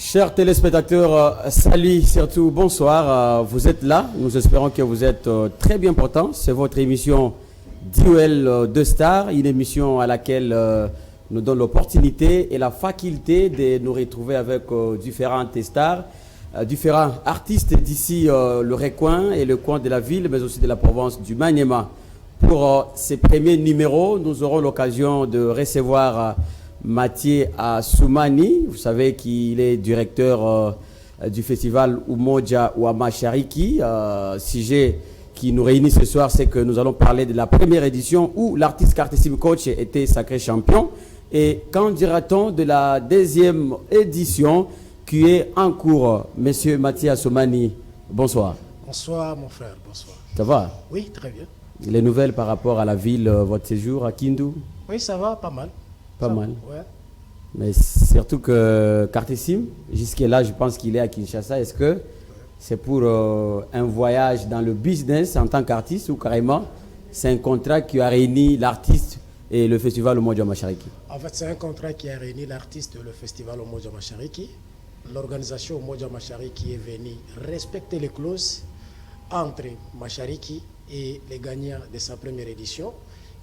Chers téléspectateurs, salut, surtout bonsoir. Vous êtes là, nous espérons que vous êtes très bien portants. C'est votre émission Duel de Stars, une émission à laquelle nous donne l'opportunité et la faculté de nous retrouver avec différentes stars, différents artistes d'ici le recoin et le coin de la ville, mais aussi de la province du Maniema. Pour ces premiers numéros, nous aurons l'occasion de recevoir Mathieu Assoumani. Vous savez qu'il est directeur du festival Umoja wa Mashariki. Sujet qui nous réunit ce soir, c'est que nous allons parler de la première édition où l'artiste Kartessim Coach était sacré champion. Et qu'en dira-t-on de la deuxième édition qui est en cours? Monsieur Mathieu Assoumani, bonsoir. Bonsoir mon frère, bonsoir. Ça va? Oui, très bien. Les nouvelles par rapport à la ville, votre séjour à Kindu? Oui, ça va, pas mal. Pas ça mal. Ouais. Mais surtout que Kartessim, jusque-là, je pense qu'il est à Kinshasa. Est-ce que c'est pour un voyage dans le business en tant qu'artiste ou carrément c'est un contrat qui a réuni l'artiste et le festival Umoja Mashariki? En fait, c'est un contrat qui a réuni l'artiste et le festival Umoja Mashariki. L'organisation Umoja Mashariki est venue respecter les clauses entre Mashariki et les gagnants de sa première édition,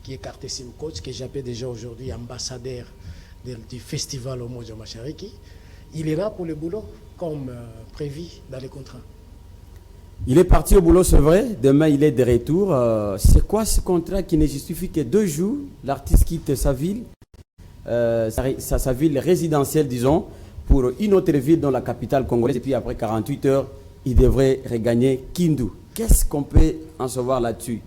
qui est Kartessim Coach, que j'appelle déjà aujourd'hui ambassadeur du festival Umoja Mashariki. Il est là pour le boulot, comme prévu dans les contrats. Il est parti au boulot, c'est vrai. Demain, il est de retour. C'est quoi ce contrat qui ne justifie que 2 jours? L'artiste quitte sa ville, sa ville résidentielle, disons, pour une autre ville dans la capitale congolaise. Et puis après 48 heures, il devrait regagner Kindu. Qu'est-ce qu'on peut en savoir là-dessus?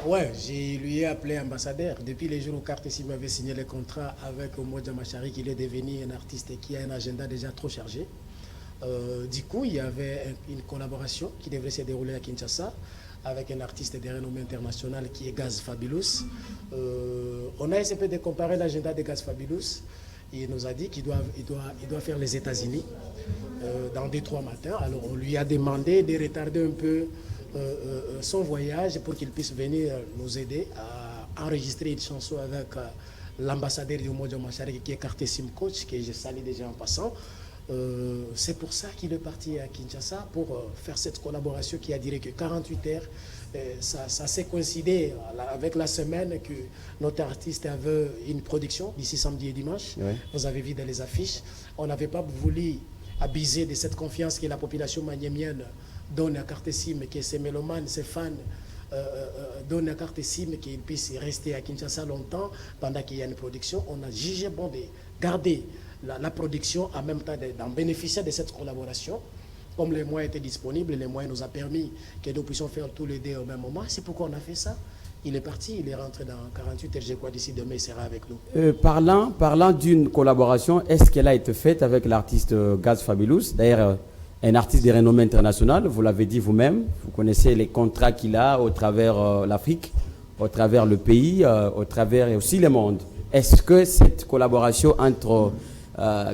Ouais, je lui ai appelé ambassadeur. Depuis les jours où Kartessim avait signé le contrat avec Umoja Mashariki, il est devenu un artiste qui a un agenda déjà trop chargé. Du coup, il y avait une collaboration qui devrait se dérouler à Kinshasa avec un artiste de renommée internationale qui est Gaz Fabulous. On a essayé de comparer l'agenda de Gaz Fabulous. Il nous a dit qu'il doit faire les États-Unis dans 2-3 matins. Alors on lui a demandé de retarder un peu son voyage pour qu'il puisse venir nous aider à enregistrer une chanson avec l'ambassadeur du Umoja Mashariki qui est Kartessim Coach, que je salue déjà en passant. C'est pour ça qu'il est parti à Kinshasa pour faire cette collaboration qui a duré que 48 heures. Ça s'est coïncidé avec la semaine que notre artiste avait une production d'ici samedi et dimanche. Ouais. Vous avez vu dans les affiches. On n'avait pas voulu abuser de cette confiance que la population maniémienne donne à Kartessim, que ses mélomanes, ses fans donnent à Kartessim, qu'il puisse rester à Kinshasa longtemps pendant qu'il y a une production. On a jugé bon de garder la production en même temps d'en bénéficier de cette collaboration. Comme les moyens étaient disponibles, les moyens nous ont permis que nous puissions faire tous les deux au même moment. C'est pourquoi on a fait ça. Il est parti, il est rentré dans 48 heures, je crois, d'ici demain, il sera avec nous. Parlant d'une collaboration, est-ce qu'elle a été faite avec l'artiste Gaz Fabulous? D'ailleurs, un artiste de renommée internationale, vous l'avez dit vous-même, vous connaissez les contrats qu'il a au travers l'Afrique, au travers le pays, au travers aussi le monde. Est-ce que cette collaboration entre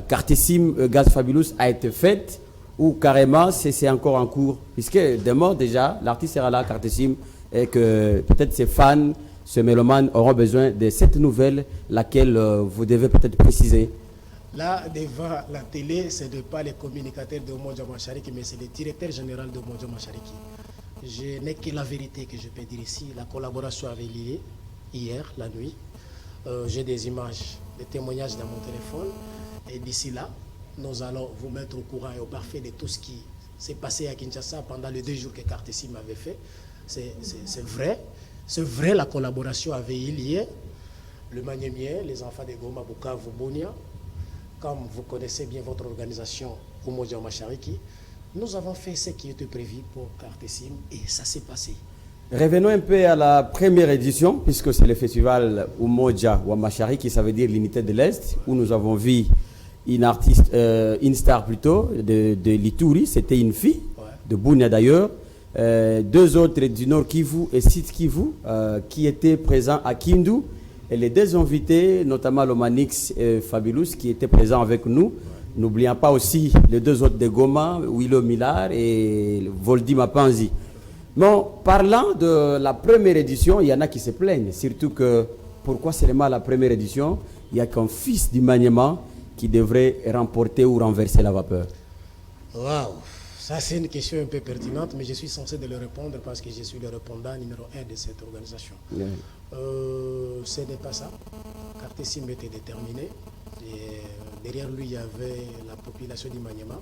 Kartessim et Gaz Fabulous a été faite ou carrément c'est encore en cours? Puisque demain déjà, l'artiste sera là, Kartessim, et que peut-être ses fans, ses mélomanes auront besoin de cette nouvelle, laquelle vous devez peut-être préciser. Là, devant la télé, ce n'est pas les communicateurs de Umoja Mashariki, mais c'est le directeur général de Umoja Mashariki. Je n'ai que la vérité que je peux dire ici. La collaboration avait lié hier, la nuit. J'ai des images, des témoignages dans mon téléphone. Et d'ici là, nous allons vous mettre au courant et au parfait de tout ce qui s'est passé à Kinshasa pendant les 2 jours que Kartessim avait fait. C'est vrai. C'est vrai, la collaboration avait eu lieu. Le Maniemien, les enfants de Goma, Bukavu, Bunia, comme vous connaissez bien votre organisation Umoja Mashariki, nous avons fait ce qui était prévu pour Kartessim et ça s'est passé. Revenons un peu à la première édition, puisque c'est le festival Umoja wa Mashariki, ça veut dire l'unité de l'Est, où nous avons vu une artiste, une star plutôt, de l'Ituri, c'était une fille, ouais, de Bunia d'ailleurs, 2 autres du Nord Kivu et Sud Kivu, qui étaient présents à Kindu, et les 2 invités, notamment Lomanix et Fabulous, qui étaient présents avec nous. Ouais. N'oublions pas aussi les 2 autres de Goma, Willow Millar et Voldy Mapanzi. Bon, parlant de la première édition, il y en a qui se plaignent, surtout que pourquoi seulement la première édition? Il n'y a qu'un fils du Maniema qui devrait remporter ou renverser la vapeur? Waouh, ça c'est une question un peu pertinente, mais je suis censé de le répondre parce que je suis le répondant numéro 1 de cette organisation. Oui. Ce n'est pas ça. Cartessim était déterminé. Et derrière lui, il y avait la population du Maniema.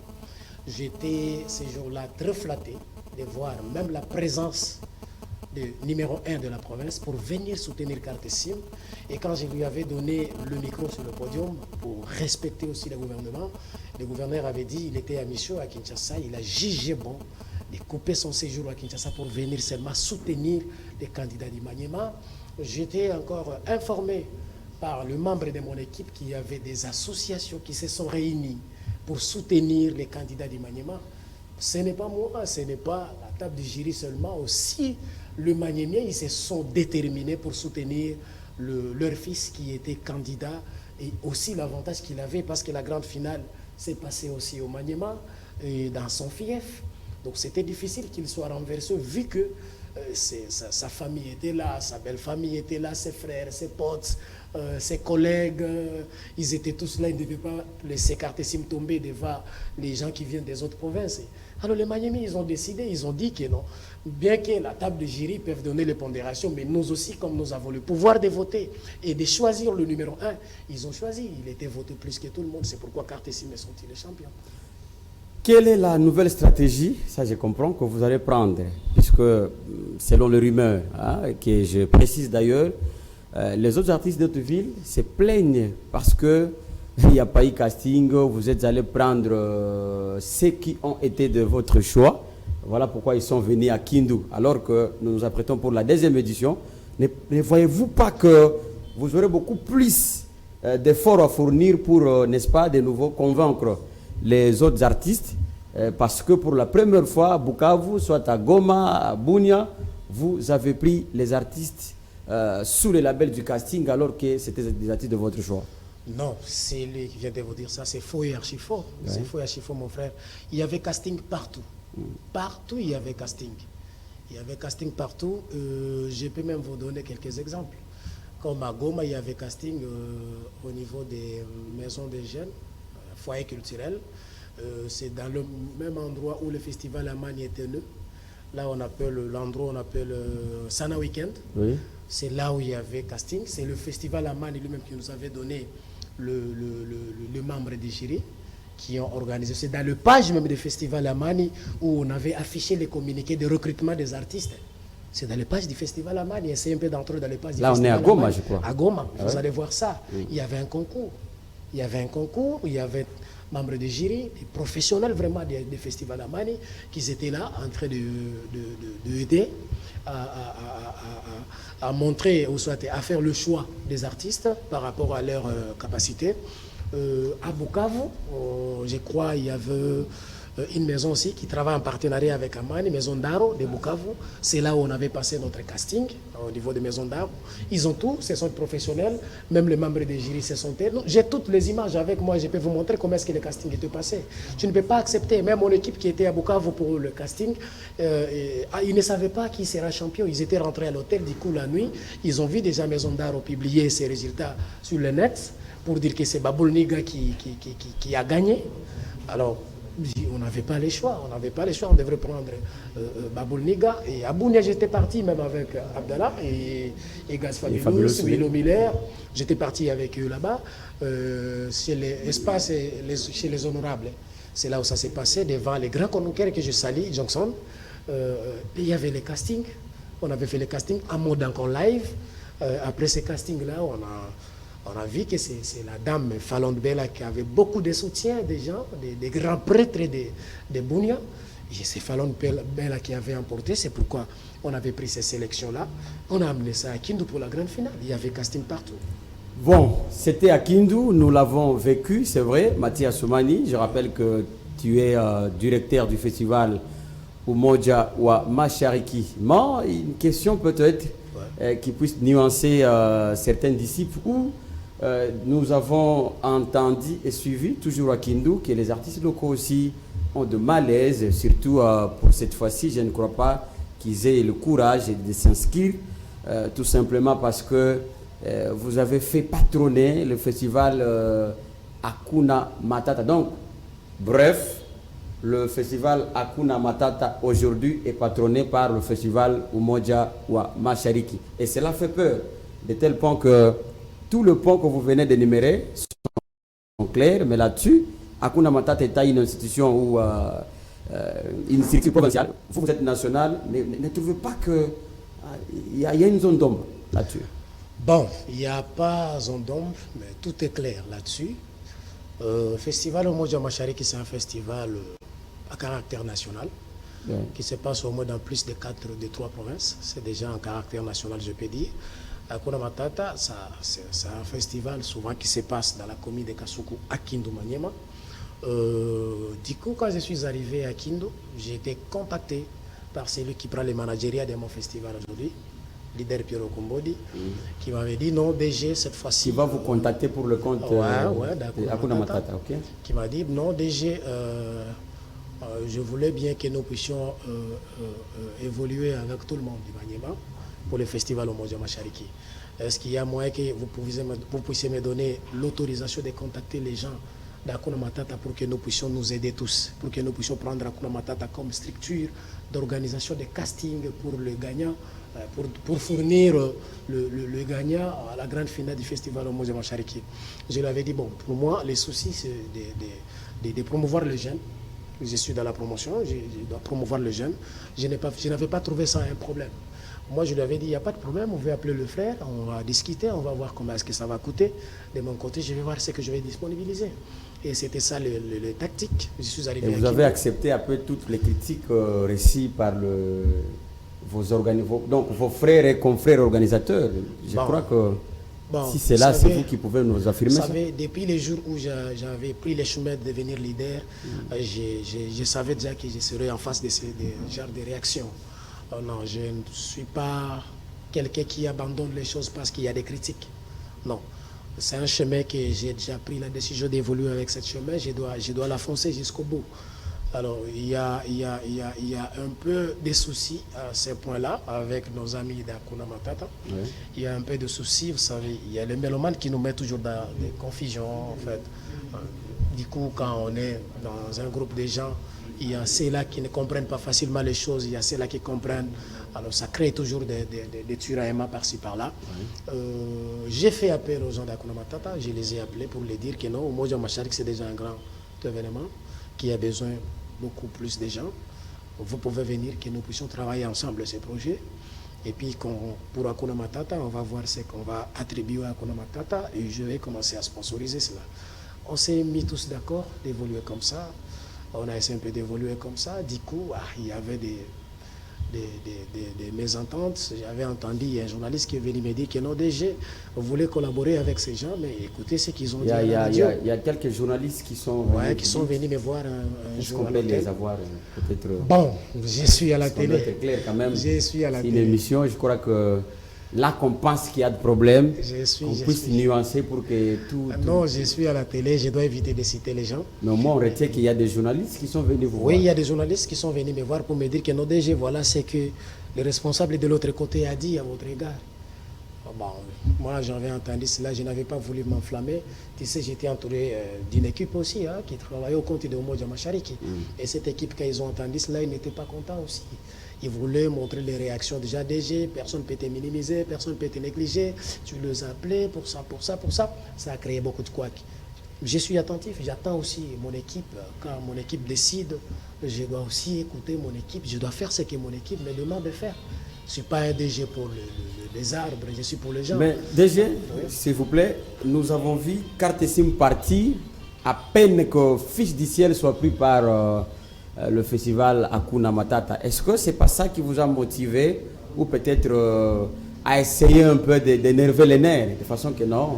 J'étais ces jours-là très flatté de voir même la présence du numéro 1 de la province pour venir soutenir Cartessim. Et quand je lui avais donné le micro sur le podium pour respecter aussi le gouvernement, le gouverneur avait dit qu'il était à mission à Kinshasa. Il a jugé bon de couper son séjour à Kinshasa pour venir seulement soutenir les candidats du Maniema. J'étais encore informé par le membre de mon équipe qu'il y avait des associations qui se sont réunies pour soutenir les candidats du Maniema. Ce n'est pas moi, ce n'est pas la table du jury seulement. Aussi, le Maniemien, ils se sont déterminés pour soutenir leur fils qui était candidat et aussi l'avantage qu'il avait parce que la grande finale s'est passée aussi au Maniema et dans son fief. Donc c'était difficile qu'il soit renversé vu que sa famille était là, sa belle famille était là, ses frères, ses potes, ses collègues, ils étaient tous là, ils ne devaient pas laisser Cartessim tomber devant les gens qui viennent des autres provinces. Alors les Maniemi, ils ont décidé, ils ont dit que non, bien que la table de jury peuvent donner les pondérations, mais nous aussi, comme nous avons le pouvoir de voter et de choisir le numéro 1, ils ont choisi, il était voté plus que tout le monde, c'est pourquoi Cartessim est sorti le champion. Quelle est la nouvelle stratégie, ça je comprends, que vous allez prendre? Puisque, selon les rumeurs, que je précise d'ailleurs, les autres artistes de notre ville se plaignent parce qu'il n'y a pas eu casting, vous êtes allés prendre ceux qui ont été de votre choix. Voilà pourquoi ils sont venus à Kindu, alors que nous nous apprêtons pour la deuxième édition. Ne voyez-vous pas que vous aurez beaucoup plus d'efforts à fournir pour, n'est-ce pas, de nouveau convaincre les autres artistes, parce que pour la première fois à Bukavu, soit à Goma, à Bunia, vous avez pris les artistes sous le label du casting alors que c'était des artistes de votre choix? Non, c'est lui qui vient de vous dire ça, c'est faux et archi faux. Ouais. C'est faux et archi faux, mon frère. Il y avait casting partout. Partout, il y avait casting. Il y avait casting partout. Je peux même vous donner quelques exemples. Comme à Goma, il y avait casting au niveau des maisons des jeunes, foyer culturel. C'est dans le même endroit où le festival Amani était né. Là, on appelle l'endroit, on appelle Sana Weekend. Oui. C'est là où il y avait casting. C'est le festival Amani lui-même qui nous avait donné le membre du jury qui ont organisé. C'est dans le page même du festival Amani où on avait affiché les communiqués de recrutement des artistes. C'est dans les pages du festival Amani. Essayez un peu d'entrer dans les pages du là, festival Amani. Là, on est à Goma, Amani. Je crois. À Goma, vous allez voir ça. Oui. Il y avait un concours. Il y avait un concours, il y avait membres de jury, des professionnels vraiment des festivals Amani, qui étaient là en train de aider à montrer, ou soit à faire le choix des artistes par rapport à leur capacité. À Bukavu, je crois, il y avait une maison aussi qui travaille en partenariat avec Amani, Maison d'Aro de Bukavu. C'est là où on avait passé notre casting au niveau de Maison d'Aro. Ils ont tout, ce sont professionnels, même les membres des jurys se sont. J'ai toutes les images avec moi, je peux vous montrer comment est-ce que le casting était passé. Tu ne peux pas accepter, même mon équipe qui était à Bukavu pour le casting, ils ne savaient pas qui sera champion. Ils étaient rentrés à l'hôtel, du coup la nuit, ils ont vu déjà Maison d'Aro publier ses résultats sur le net pour dire que c'est Baboul Niga qui a gagné. Alors, on n'avait pas les choix, on devrait prendre Baboul Niga. Et à Bounia, j'étais parti même avec Abdallah et Gaz Fabulous, Willow Miller. J'étais parti avec eux là-bas, chez les espaces et chez les honorables. C'est là où ça s'est passé, devant les grands conquérants que je salue, Johnson. Il y avait les castings, on avait fait les castings en mode encore live. Après ces castings-là, on a vu que c'est la dame Falonde Bella qui avait beaucoup de soutien des gens, des grands prêtres de Bunia. Et c'est Falonde Bella qui avait emporté, c'est pourquoi on avait pris ces sélections-là. On a amené ça à Kindu pour la grande finale. Il y avait casting partout. Bon, c'était à Kindu, nous l'avons vécu, c'est vrai. Mathias Soumani, je rappelle que tu es directeur du festival Umoja wa Mashariki. Mais une question peut-être qui puisse nuancer certains disciples où nous avons entendu et suivi, toujours à Kindu, que les artistes locaux aussi ont de malaise, surtout pour cette fois-ci, je ne crois pas qu'ils aient le courage de s'inscrire, tout simplement parce que vous avez fait patronner le festival Hakuna Matata. Donc, bref, le festival Hakuna Matata aujourd'hui est patronné par le festival Umoja wa Mashariki. Et cela fait peur, de tel point que tous les points que vous venez d'énumérer sont clairs, mais là-dessus, Hakuna Matata est une institution ou une structure provinciale. Vous êtes national, mais ne trouvez pas qu'il y a une zone d'ombre là-dessus? Bon, il n'y a pas zone d'ombre, mais tout est clair là-dessus. Festival Umoja wa Mashariki, c'est un festival à caractère national, qui se passe au moins dans plus de 3 provinces. C'est déjà un caractère national, je peux dire. Hakuna Matata, c'est un festival souvent qui se passe dans la commune de Kasuku à Kindu Maniema. Du coup, quand je suis arrivé à Kindu, j'ai été contacté par celui qui prend les managérias de mon festival aujourd'hui, leader Piero Kumbodi, qui m'avait dit non, DG, cette fois-ci. Qui va vous contacter pour le compte d'Hakuna Matata, ok. Qui m'a dit non, DG, je voulais bien que nous puissions évoluer avec tout le monde du Maniema pour le festival Umoja wa Mashariki. Est-ce qu'il y a moyen que vous puissiez me donner l'autorisation de contacter les gens d'Hakuna Matata pour que nous puissions nous aider tous, pour que nous puissions prendre Hakuna Matata comme structure d'organisation de casting pour le gagnant, pour fournir le gagnant à la grande finale du festival Umoja wa Mashariki. Je lui avais dit, bon, pour moi, les soucis, c'est de promouvoir le jeune. Je suis dans la promotion, je dois promouvoir le jeune. Je n'avais pas trouvé ça un problème. Moi, je lui avais dit, il n'y a pas de problème, on va appeler le frère, on va discuter, on va voir comment est-ce que ça va coûter. De mon côté, je vais voir ce que je vais disponibiliser. Et c'était ça le tactique. Je suis arrivé. Et vous avez accepté un peu toutes les critiques reçues par vos frères et confrères organisateurs. Je crois que si c'est là, c'est vous qui pouvez nous affirmer ça. Depuis les jours où j'avais pris les chemins de devenir leader, je savais déjà que je serais en face de ce genre de réactions. Non, je ne suis pas quelqu'un qui abandonne les choses parce qu'il y a des critiques. Non. C'est un chemin que j'ai déjà pris la décision d'évoluer avec ce chemin. Je dois la foncer jusqu'au bout. Alors, il y a un peu de soucis à ce point-là avec nos amis d'Hakuna Matata. Oui. Il y a un peu de soucis, vous savez. Il y a les mélomanes qui nous mettent toujours dans des confusions, en fait. Du coup, quand on est dans un groupe de gens, il y a ceux-là qui ne comprennent pas facilement les choses, il y a ceux-là qui comprennent. Alors ça crée toujours des tiraillements par-ci par-là. Oui. J'ai fait appel aux gens d'Hakuna Matata, je les ai appelés pour les dire que non, Umoja wa Mashariki c'est déjà un grand événement, qui a besoin beaucoup plus de gens. Vous pouvez venir, que nous puissions travailler ensemble ces projets. Et puis pour Hakuna Matata, on va voir ce qu'on va attribuer à Hakuna Matata et je vais commencer à sponsoriser cela. On s'est mis tous d'accord d'évoluer comme ça. On a essayé un peu d'évoluer comme ça. Du coup, il y avait des mésententes. J'avais entendu, il y a un journaliste qui est venu me dire que non, DG voulait collaborer avec ces gens, mais écoutez ce qu'ils ont dit. Il y a quelques journalistes qui sont venus me voir un jour. Est-ce qu'on peut les avoir peut-être? Bon, je suis à la télé. C'est clair quand même. Je suis à la télé. Une émission, je crois que là qu'on pense qu'il y a de problèmes, qu'on puisse nuancer pour que tout... Non, je suis à la télé, je dois éviter de citer les gens. Mais moi, on retient qu'il y a des journalistes qui sont venus vous voir. Oui, il y a des journalistes qui sont venus me voir pour me dire que non, DG, voilà ce que le responsable de l'autre côté a dit à votre égard. Bon, moi, j'avais entendu cela, je n'avais pas voulu m'enflammer. Tu sais, j'étais entouré d'une équipe aussi qui travaillait au compte de Umoja wa Mashariki. Et cette équipe, quand ils ont entendu cela, ils n'étaient pas contents aussi. Ils voulaient montrer les réactions déjà DG, personne ne peut te minimiser, personne ne peut te négliger, tu les as appelés pour ça, pour ça, pour ça. Ça a créé beaucoup de couacs. Je suis attentif, j'attends aussi mon équipe. Quand mon équipe décide, je dois aussi écouter mon équipe, je dois faire ce que mon équipe me demande de faire. Je ne suis pas un DG pour les arbres, je suis pour les gens. Mais DG, oui. S'il vous plaît, nous avons vu carte SIM partie à peine que Fiche du ciel soit pris par... le festival Hakuna Matata. Est-ce que c'est pas ça qui vous a motivé ou peut-être à essayer un peu d'énerver les nerfs de façon que non,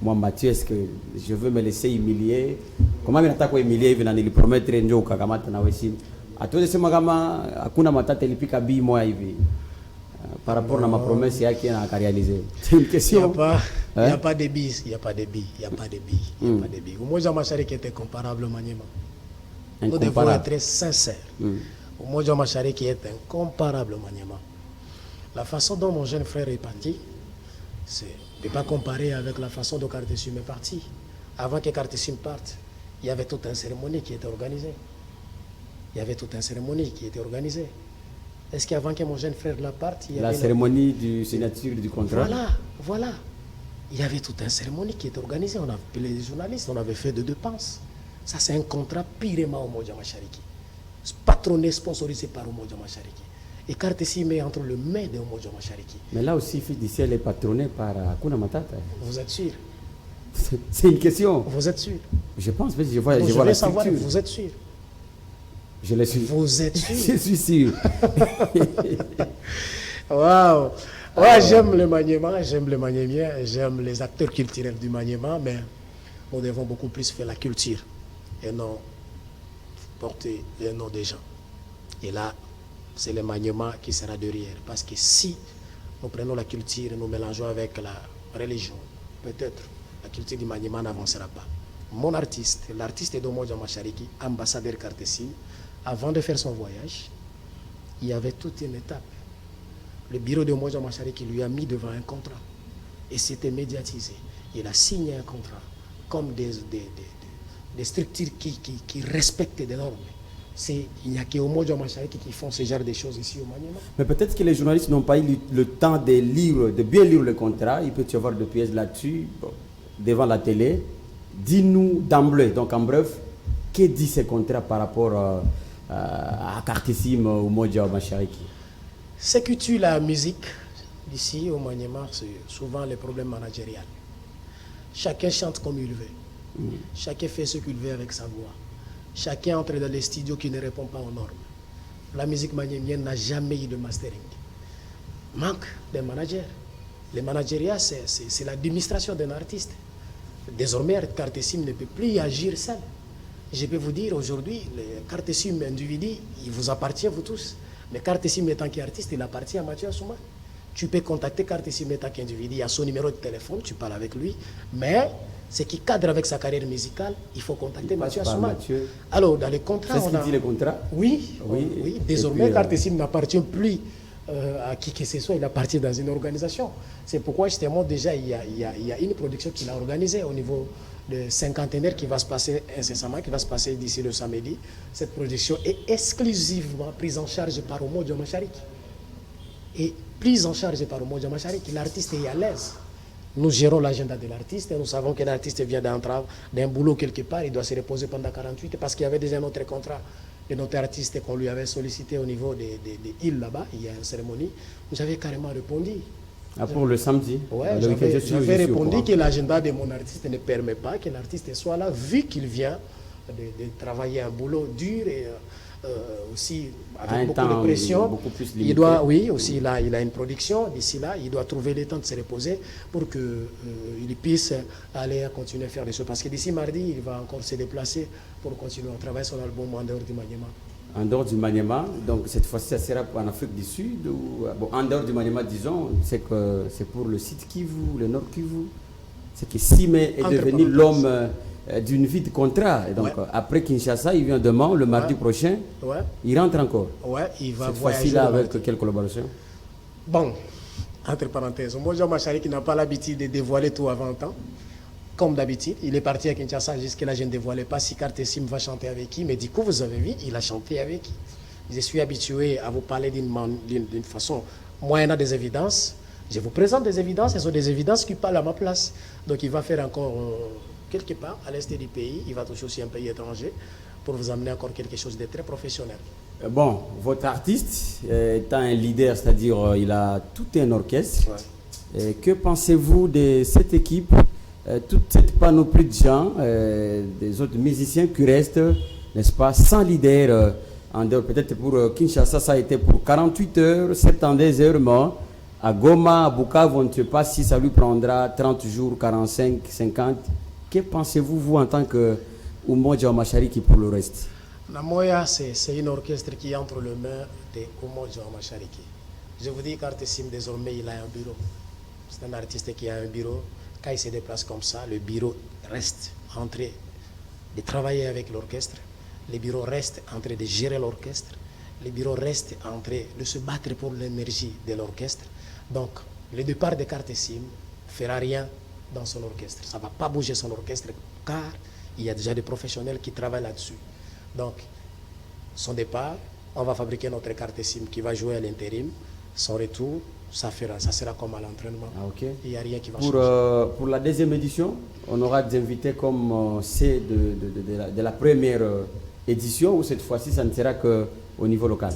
moi Mathieu, est-ce que je veux me laisser humilier? Comment il attaque humilier il venait lui promettre un jour kakamata na wesi à tous ces magama Hakuna Matata il pique bi moi hivi par rapport à ma promesse qui a réalisé. C'est une question. Il n'y a pas de bis, il n'y a pas de billes, il n'y a pas de billes, il n'y a pas de billes. Umoja wa Mashariki était comparable au Maniema. Nous devons être sincères. Umoja wa Mashariki est incomparable au Maniema. La façon dont mon jeune frère est parti, c'est ne pas comparer avec la façon dont Kartesim est parti. Avant que Cartessim parte, il y avait toute une cérémonie qui était organisée. Il y avait toute une cérémonie qui était organisée. Est-ce qu'avant que mon jeune frère la parte, il y avait... La cérémonie du signature du contrat. Voilà. Il y avait toute une cérémonie qui était organisée. On avait appelé les journalistes, on avait fait de dépenses. Ça, c'est un contrat purement Umoja Mashariki. Patronné, sponsorisé par Umoja Mashariki. Et Cartessim est entre le mains de Umoja Mashariki. Mais là aussi, Fils du Ciel est patronné par Hakuna Matata. Vous êtes sûr? C'est une question. Vous êtes sûr? Je pense, je vois je la vais savoir, structure. vous êtes sûr? Je le suis. Vous êtes sûr? Je suis sûr. Waouh! Ouais, j'aime le maniement, j'aime le maniemien, j'aime les acteurs culturels du maniement, mais nous devons beaucoup plus faire la culture et non porter les noms des gens. Et là, c'est le maniement qui sera derrière. Parce que si nous prenons la culture et nous mélangeons avec la religion, peut-être la culture du maniement n'avancera pas. Mon artiste, l'artiste d'Umoja Mashariki, ambassadeur Cartessim, avant de faire son voyage, il y avait toute une étape. Le bureau de Umoja Mashariki lui a mis devant un contrat. Et c'était médiatisé. Il a signé un contrat comme des structures qui respectent des normes. Il n'y a que Umoja Mashariki qui font ce genre de choses ici au Maniema. Mais peut-être que les journalistes n'ont pas eu le temps de bien lire le contrat. Il peut y avoir des pièces là-dessus, devant la télé. Dis-nous d'emblée, donc en bref, que dit ce contrat par rapport à Cartessim ou Umoja Mashariki? Ce qui tue la musique d'ici au Maniema, c'est souvent les problèmes managériels. Chacun chante comme il veut. Chacun fait ce qu'il veut avec sa voix. Chacun entre dans les studios qui ne répondent pas aux normes. La musique maniémienne n'a jamais eu de mastering. Manque d'un manager. Le managériat, c'est l'administration d'un artiste. Désormais, Cartessim ne peut plus agir seul. Je peux vous dire aujourd'hui, le Cartessim individu, il vous appartient, vous tous. Mais Cartessim étant qu'artiste, il appartient à Mathieu Assouma. Tu peux contacter Cartessim étant qu'individu, il y a son numéro de téléphone, tu parles avec lui. Mais ce qui cadre avec sa carrière musicale, il faut contacter Mathieu Assouma. Alors, dans les contrats, c'est ce qu'il dit les contrats? Oui. Désormais, puis, Cartessim n'appartient plus à qui que ce soit, il appartient dans une organisation. C'est pourquoi justement déjà il y a une production qu'il a organisée au niveau de cinquantenaire qui va se passer incessamment, qui va se passer d'ici le samedi. Cette production est exclusivement prise en charge par Umoja Mashariki. Et prise en charge par Umoja Mashariki, l'artiste est à l'aise. Nous gérons l'agenda de l'artiste et nous savons que l'artiste vient d'un boulot quelque part, il doit se reposer pendant 48 parce qu'il y avait déjà un autre contrat de notre artiste qu'on lui avait sollicité au niveau des îles là-bas, il y a une cérémonie. Vous avez carrément répondu. Ah, pour le samedi? Oui, j'avais répondu que l'agenda de mon artiste ne permet pas que l'artiste soit là, vu qu'il vient de travailler un boulot dur et aussi avec beaucoup de pression. Il doit, aussi il a une production. D'ici là, il doit trouver le temps de se reposer pour qu'il puisse aller continuer à faire des choses. Parce que d'ici mardi, il va encore se déplacer pour continuer à travailler sur l'album En dehors du Maniema. En dehors du Maniema, donc cette fois-ci, ça sera en Afrique du Sud ou en dehors du Maniema, disons, c'est que c'est pour le site Kivu, le Nord Kivu. C'est que Sime est devenu l'homme d'une vie de contrat. Et donc, après Kinshasa, il vient demain, le mardi prochain. Il rentre encore. Il va cette fois-ci là avec quelle collaboration? Bon, entre parenthèses, moi, Jean Machari qui n'a pas l'habitude de dévoiler tout avant temps. Comme d'habitude, il est parti à Kinshasa, jusque-là je ne dévoilais pas si Cartessim va chanter avec qui, mais du coup vous avez vu, il a chanté avec qui. Je suis habitué à vous parler d'une façon moyennant des évidences. Je vous présente des évidences, ce sont des évidences qui parlent à ma place. Donc il va faire encore quelque part à l'est du pays, il va toucher aussi un pays étranger pour vous amener encore quelque chose de très professionnel. Bon, votre artiste étant un leader, c'est-à-dire il a tout un orchestre. Et que pensez-vous de cette équipe? Toute cette panoplie de gens, des autres musiciens qui restent, n'est-ce pas, sans leader en dehors. Peut-être pour Kinshasa, ça a été pour 48 heures, 72 heures, mais à Goma, à Bukavu, on ne sait pas si ça lui prendra 30 jours, 45, 50. Que pensez-vous, vous, en tant que Umoja Mashariki pour le reste? Namoya, c'est une orchestre qui est entre les mains de Umoja Mashariki. Je vous dis, Cartessim, désormais, il a un bureau. C'est un artiste qui a un bureau. Quand il se déplace comme ça, le bureau reste en train de travailler avec l'orchestre. Le bureau reste en train de gérer l'orchestre. Le bureau reste en train de se battre pour l'énergie de l'orchestre. Donc, le départ de Cartessim ne fera rien dans son orchestre. Ça ne va pas bouger son orchestre car il y a déjà des professionnels qui travaillent là-dessus. Donc, son départ, on va fabriquer notre carte SIM qui va jouer à l'intérim. Son retour, ça sera comme à l'entraînement. Ah, ok. Il n'y a rien qui va changer. Pour la deuxième édition, on aura des invités comme c'est de la première édition, ou cette fois-ci, ça ne sera qu'au niveau local.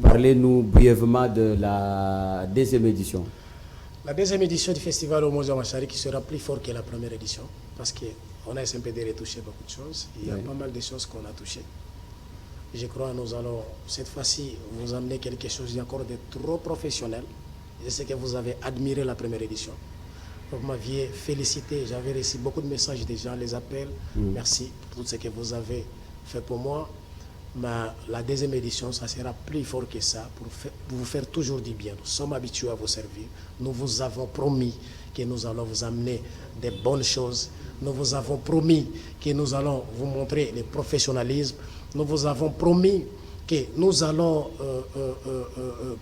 Parlez-nous brièvement de la deuxième édition. La deuxième édition du festival Umoja Mashari qui sera plus fort que la première édition parce qu'on a SMPD retouché beaucoup de choses. Il y a pas mal de choses qu'on a touchées. Je crois que nous allons cette fois-ci vous amener quelque chose encore de trop professionnel. Je sais que vous avez admiré la première édition. Vous m'aviez félicité, j'avais reçu beaucoup de messages des gens, les appels. Merci pour tout ce que vous avez fait pour moi. Mais la deuxième édition, ça sera plus fort que ça pour vous faire toujours du bien. Nous sommes habitués à vous servir. Nous vous avons promis que nous allons vous amener des bonnes choses. Nous vous avons promis que nous allons vous montrer le professionnalisme. Nous vous avons promis que nous allons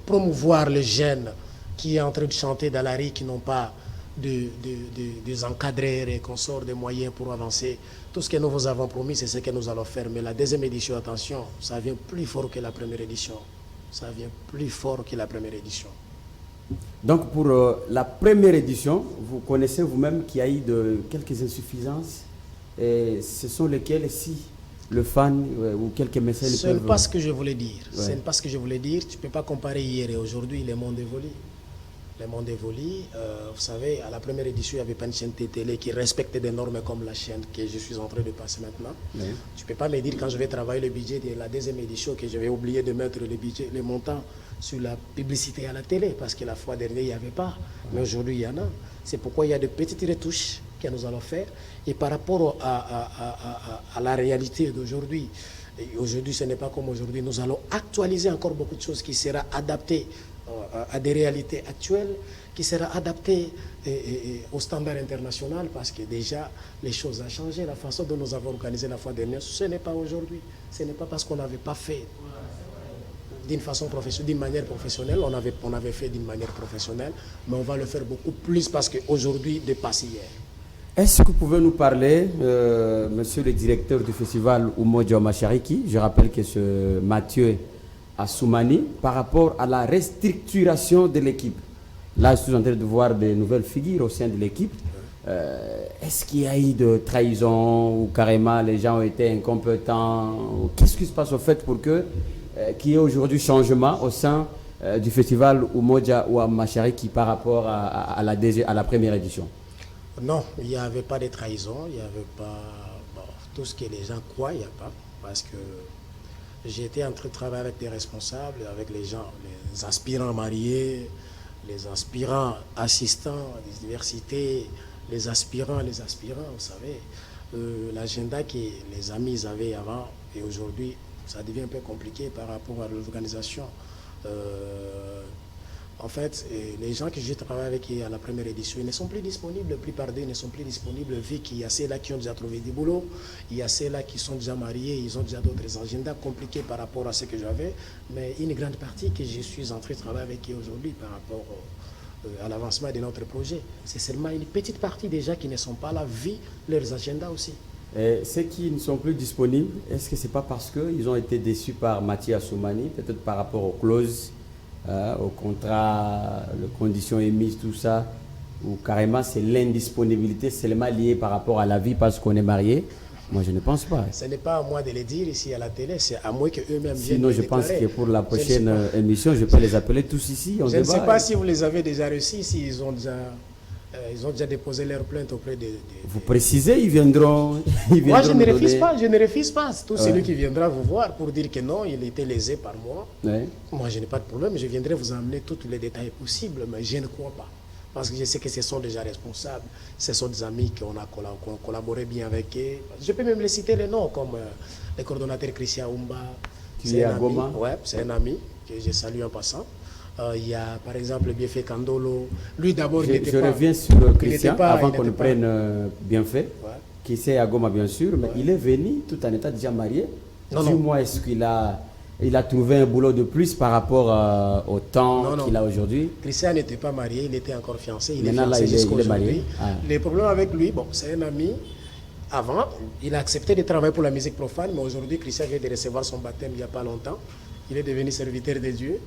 promouvoir les jeunes qui sont en train de chanter dans la rue, qui n'ont pas des encadreurs et qu'on sort des moyens pour avancer. Tout ce que nous vous avons promis, c'est ce que nous allons faire. Mais la deuxième édition, attention, ça vient plus fort que la première édition. Ça vient plus fort que la première édition. Donc pour la première édition, vous connaissez vous-même qu'il y a eu quelques insuffisances. Et ce sont lesquelles, si le fan ou quelques messages peuvent... Ce n'est pas ce que je voulais dire. Ce n'est pas ce que je voulais dire. Tu ne peux pas comparer hier et aujourd'hui, le monde évolue. Le monde évolue. Vous savez, à la première édition, il n'y avait pas une chaîne télé qui respectait des normes comme la chaîne que je suis en train de passer maintenant. Oui. Tu ne peux pas me dire quand je vais travailler le budget de la deuxième édition que je vais oublier de mettre le budget, le montant sur la publicité à la télé parce que la fois dernière, il n'y avait pas. Mais aujourd'hui, il y en a. C'est pourquoi il y a de petites retouches que nous allons faire. Et par rapport à la réalité d'aujourd'hui, aujourd'hui, ce n'est pas comme aujourd'hui. Nous allons actualiser encore beaucoup de choses qui seront adaptées à des réalités actuelles, qui sera adaptée au standard international parce que déjà les choses ont changé. La façon dont nous avons organisé la fois dernière, ce n'est pas aujourd'hui. Ce n'est pas parce qu'on n'avait pas fait d'une façon professionnelle, d'une manière professionnelle. On avait fait d'une manière professionnelle, mais on va le faire beaucoup plus parce qu'aujourd'hui dépasse hier. Est-ce que vous pouvez nous parler, monsieur le directeur du festival Umoja Mashariki, je rappelle que c'est Mathieu Assoumani, par rapport à la restructuration de l'équipe. Là, je suis en train de voir des nouvelles figures au sein de l'équipe. Est-ce qu'il y a eu de trahison ou carrément les gens ont été incompétents? Qu'est-ce qui se passe au fait pour qu'il y ait aujourd'hui changement au sein du festival Umoja Mashariki par rapport à la première édition? Non, il n'y avait pas de trahison, il n'y avait pas... Bon, tout ce que les gens croient, il n'y a pas. Parce que j'étais en train de travailler avec des responsables, avec les gens, les aspirants mariés, les aspirants assistants des universités, les aspirants, vous savez. L'agenda que les amis avaient avant et aujourd'hui, ça devient un peu compliqué par rapport à l'organisation. En fait, les gens que j'ai travaillé avec à la première édition, ils ne sont plus disponibles. La plupart d'eux ne sont plus disponibles vu qu'il y a ceux-là qui ont déjà trouvé du boulot, il y a ceux-là qui sont déjà mariés, ils ont déjà d'autres agendas compliqués par rapport à ce que j'avais. Mais une grande partie que je suis en train de travailler avec eux aujourd'hui par rapport à l'avancement de notre projet. C'est seulement une petite partie des gens qui ne sont pas là, vu leurs agendas aussi. Et ceux qui ne sont plus disponibles, est-ce que ce n'est pas parce qu'ils ont été déçus par Mathieu Assoumani, peut-être par rapport aux clauses, au contrat, les conditions émises, tout ça, ou carrément c'est l'indisponibilité seulement liée par rapport à la vie parce qu'on est marié? Moi, je ne pense pas. Ce n'est pas à moi de le dire ici à la télé, c'est à moi qu'eux-mêmes viennent. Sinon, je pense que pour la prochaine émission, je peux les appeler tous ici. Je ne sais pas si vous les avez déjà reçus, s'ils ont déjà déposé leur plainte auprès de... Vous précisez, ils viendront moi, je ne refuse pas. Tout celui qui viendra vous voir pour dire que non, il était lésé par moi. Ouais. Moi, je n'ai pas de problème. Je viendrai vous amener tous les détails possibles, mais je ne crois pas. Parce que je sais que ce sont déjà responsables. Ce sont des amis qu'on a collaboré bien avec eux. Je peux même les citer les noms, comme le coordonnateur Christian Oumba. C'est à Goma. Ouais, c'est un ami que je salue en passant. Il y a par exemple Bienfait Kandolo. Lui d'abord, il n'était pas... Je reviens sur Christian avant qu'on ne prenne Bienfait, qui c'est à Goma bien sûr, mais il est venu tout en étant déjà marié. Dis-moi, est-ce qu'il a trouvé un boulot de plus par rapport au temps qu'il a aujourd'hui? Christian n'était pas marié, il était encore fiancé. Il est fiancé jusqu'à aujourd'hui. Le problème avec lui, bon, c'est un ami Avant, il a accepté de travailler pour la musique profane, mais aujourd'hui, Christian vient de recevoir son baptême il n'y a pas longtemps. Il est devenu serviteur de Dieu.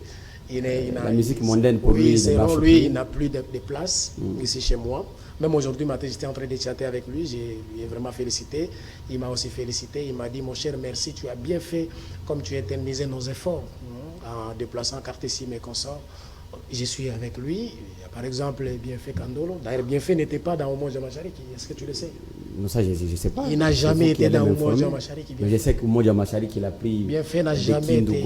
La musique mondaine pour lui, selon lui, il n'a plus de place ici chez moi. Même aujourd'hui matin, j'étais en train de chatter avec lui, j'ai vraiment félicité. Il m'a aussi félicité, il m'a dit, mon cher, merci, tu as bien fait comme tu as éternisé nos efforts en déplaçant Cartesime et consorts. Je suis avec lui, par exemple, Bienfait Kandolo. D'ailleurs, Bienfait n'était pas dans Omoja Machariki, est-ce que tu le sais? Non, ça, je ne sais pas. Il n'a jamais été dans Omoja Machariki. Mais je sais qu'Omoja Machariki, il a pris. Bienfait n'a jamais été.